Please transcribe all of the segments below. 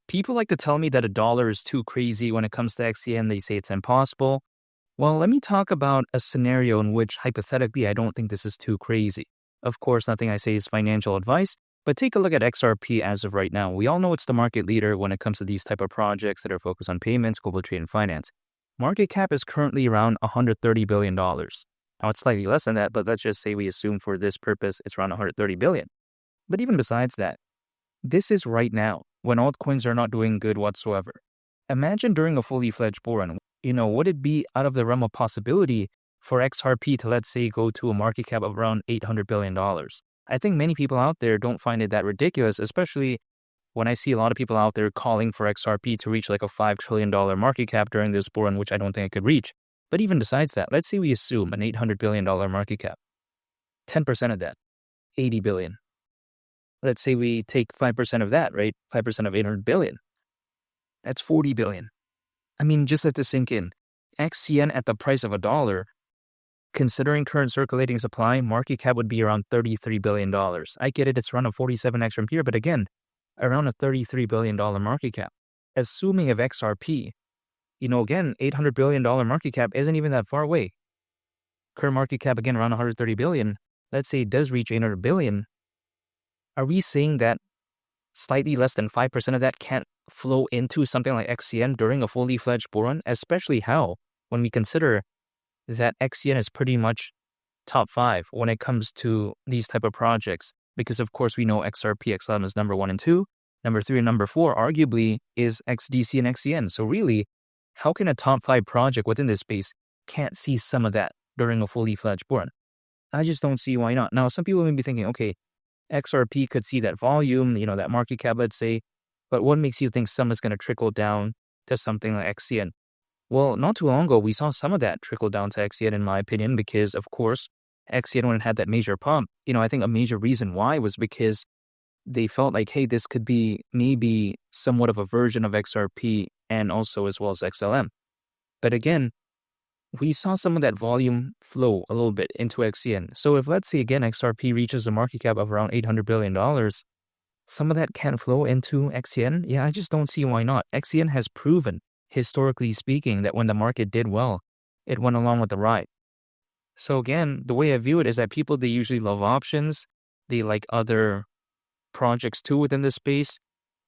People like to tell me that a dollar is too crazy when it comes to XCN. They say it's impossible. Well, let me talk about a scenario in which hypothetically I don't think this is too crazy. Of course, nothing I say is financial advice, but take a look at XRP as of right now. We all know it's the market leader when it comes to these type of projects that are focused on payments, global trade, and finance. Market cap is currently around $130 billion. Now, it's slightly less than that, but let's just say we assume for this purpose it's around $130 billion. But even besides that, this is right now when altcoins are not doing good whatsoever. Imagine during a fully fledged bull run, would it be out of the realm of possibility for XRP to, let's say, go to a market cap of around $800 billion? I think many people out there don't find it that ridiculous, especially when I see a lot of people out there calling for XRP to reach like a $5 trillion market cap during this bull run, which I don't think it could reach. But even besides that, let's say we assume an $800 billion market cap. 10% of that, 80 billion. Let's say we take 5% of that, right? 5% of 800 billion. That's 40 billion. I mean, just let this sink in. XCN at the price of $1, considering current circulating supply, market cap would be around $33 billion. I get it, it's around a 47x from here, but again, around a $33 billion market cap. Assuming of XRP, again, $800 billion market cap isn't even that far away. Current market cap, again, around 130 billion. Let's say it does reach 800 billion. Are we saying that slightly less than 5% of that can't flow into something like XCN during a fully fledged bull run? Especially when we consider that XCN is pretty much top 5 when it comes to these type of projects. Because of course we know XRP, XLM is number 1 and 2. Number 3 and number 4 arguably is XDC and XCN. So really, how can a top 5 project within this space can't see some of that during a fully fledged bull run? I just don't see why not. Now, some people may be thinking, okay, XRP could see that volume, that market cap, let's say, but what makes you think some is going to trickle down to something like XCN? Well, not too long ago, we saw some of that trickle down to XCN, in my opinion, because, of course, XCN, when it had that major pump, I think a major reason why was because they felt like, hey, this could be maybe somewhat of a version of XRP and also as well as XLM. But again, we saw some of that volume flow a little bit into XCN. So if, let's say, again, XRP reaches a market cap of around $800 billion, some of that can flow into XCN? Yeah, I just don't see why not. XCN has proven, historically speaking, that when the market did well, it went along with the ride. So again, the way I view it is that people, they usually love options. They like other projects too within this space.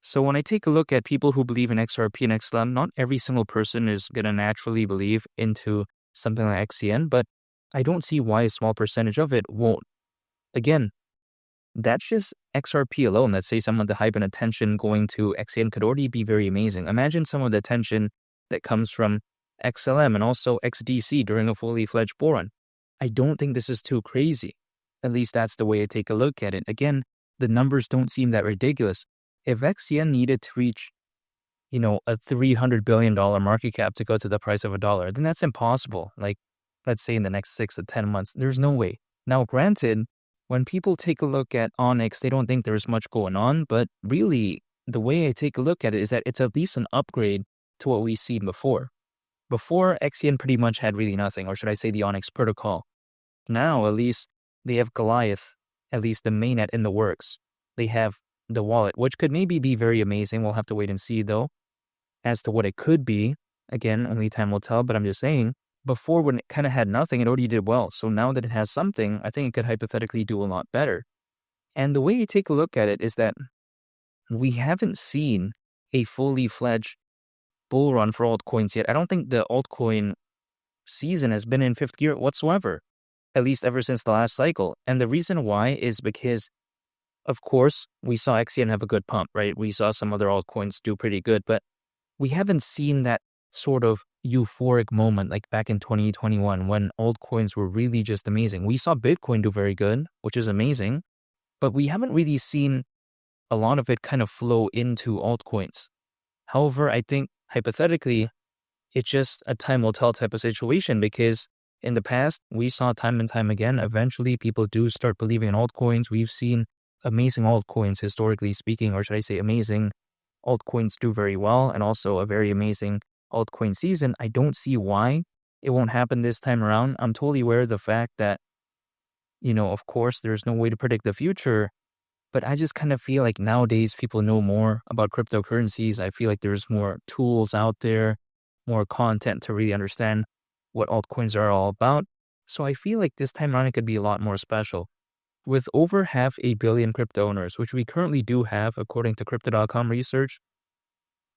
So when I take a look at people who believe in XRP and XLM, not every single person is going to naturally believe into something like XCN, but I don't see why a small percentage of it won't. Again, that's just XRP alone. Let's say some of the hype and attention going to XCN could already be very amazing. Imagine some of the attention that comes from XLM and also XDC during a fully fledged bull run. I don't think this is too crazy. At least that's the way I take a look at it. Again, the numbers don't seem that ridiculous. If XCN needed to reach, a $300 billion market cap to go to the price of $1, then that's impossible. Like, let's say in the next 6 to 10 months, there's no way. Now, granted, when people take a look at Onyx, they don't think there's much going on, but really, the way I take a look at it is that it's at least an upgrade to what we've seen before. Before, XCN pretty much had really nothing, or should I say the Onyx protocol. Now, at least, they have Goliath, at least the mainnet in the works. They have the wallet, which could maybe be very amazing. We'll have to wait and see, though, as to what it could be. Again, only time will tell, but I'm just saying, before when it kind of had nothing, it already did well. So now that it has something, I think it could hypothetically do a lot better. And the way you take a look at it is that we haven't seen a fully fledged bull run for altcoins yet. I don't think the altcoin season has been in fifth gear whatsoever, at least ever since the last cycle. And the reason why is because, of course, we saw XCN have a good pump, right? We saw some other altcoins do pretty good, but we haven't seen that sort of euphoric moment like back in 2021 when altcoins were really just amazing. We saw Bitcoin do very good, which is amazing, but we haven't really seen a lot of it kind of flow into altcoins. However, I think hypothetically, it's just a time will tell type of situation because in the past, we saw time and time again, eventually people do start believing in altcoins. We've seen amazing altcoins, historically speaking, or should I say amazing altcoins do very well, and also a very amazing altcoin season. I don't see why it won't happen this time around. I'm totally aware of the fact that, of course, there's no way to predict the future, But I just kind of feel like nowadays people know more about cryptocurrencies. I feel like there's more tools out there, more content to really understand what altcoins are all about. So I feel like this time around it could be a lot more special. With over half a billion crypto owners, which we currently do have according to Crypto.com research,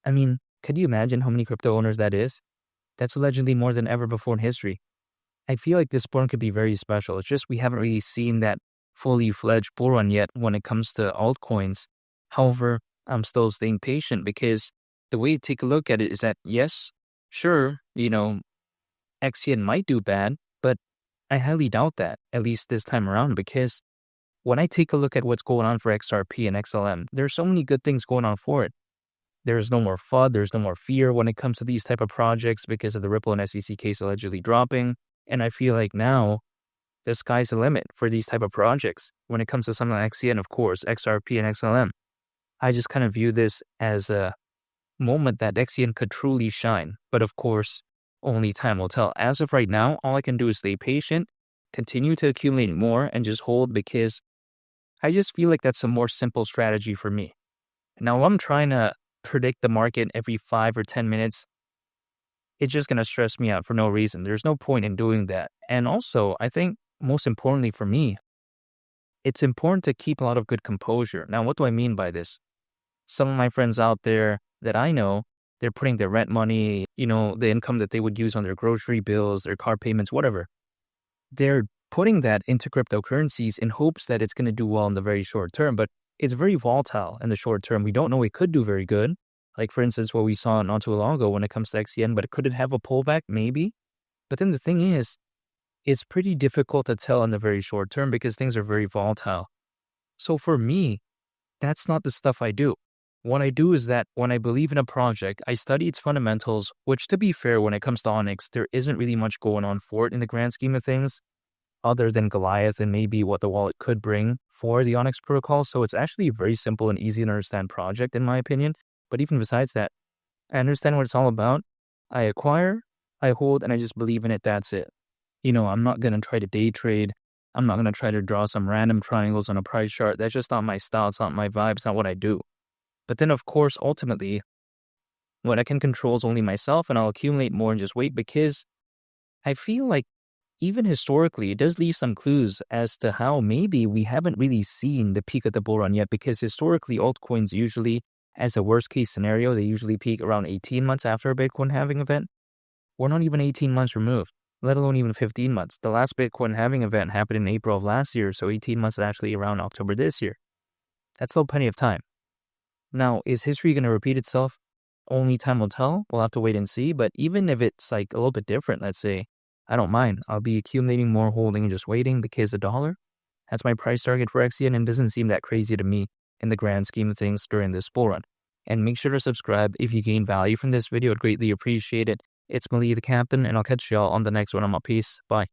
I mean, could you imagine how many crypto owners that is? That's allegedly more than ever before in history. I feel like this bull run could be very special. It's just we haven't really seen that fully fledged bull run yet when it comes to altcoins. However, I'm still staying patient because the way to take a look at it is that, yes, sure, XCN might do bad, but I highly doubt that, at least this time around, because when I take a look at what's going on for XRP and XLM, there's so many good things going on for it. There's no more FUD, there's no more fear when it comes to these type of projects because of the Ripple and SEC case allegedly dropping. And I feel like now the sky's the limit for these type of projects. When it comes to something like XCN, of course, XRP and XLM, I just kind of view this as a moment that XCN could truly shine. But of course, only time will tell. As of right now, all I can do is stay patient, continue to accumulate more, and just hold because I just feel like that's a more simple strategy for me. Now, I'm trying to predict the market every 5 or 10 minutes. It's just going to stress me out for no reason. There's no point in doing that. And also, I think most importantly for me, it's important to keep a lot of good composure. Now, what do I mean by this? Some of my friends out there that I know, they're putting their rent money, the income that they would use on their grocery bills, their car payments, whatever. They're putting that into cryptocurrencies in hopes that it's going to do well in the very short term, but it's very volatile in the short term. We don't know it could do very good. Like, for instance, what we saw not too long ago when it comes to XCN, but could it have a pullback? Maybe. But then the thing is, it's pretty difficult to tell in the very short term because things are very volatile. So for me, that's not the stuff I do. What I do is that when I believe in a project, I study its fundamentals, which to be fair, when it comes to Onyx, there isn't really much going on for it in the grand scheme of things, other than Goliath and maybe what the wallet could bring for the Onyx protocol. So it's actually a very simple and easy to understand project in my opinion. But even besides that, I understand what it's all about. I acquire, I hold, and I just believe in it. That's it. I'm not going to try to day trade. I'm not going to try to draw some random triangles on a price chart. That's just not my style. It's not my vibe. It's not what I do. But then, of course, ultimately, what I can control is only myself, and I'll accumulate more and just wait because I feel like even historically, it does leave some clues as to how maybe we haven't really seen the peak of the bull run yet because historically, altcoins usually, as a worst case scenario, they usually peak around 18 months after a Bitcoin halving event. We're not even 18 months removed, let alone even 15 months. The last Bitcoin halving event happened in April of last year, so 18 months is actually around October this year. That's still plenty of time. Now, is history going to repeat itself? Only time will tell. We'll have to wait and see. But even if it's like a little bit different, let's say, I don't mind. I'll be accumulating more, holding, and just waiting because $1, that's my price target for XCN, and it doesn't seem that crazy to me in the grand scheme of things during this bull run. And make sure to subscribe if you gain value from this video. I'd greatly appreciate it. It's Malik the Captain, and I'll catch y'all on the next one. I'm out. Peace. Bye.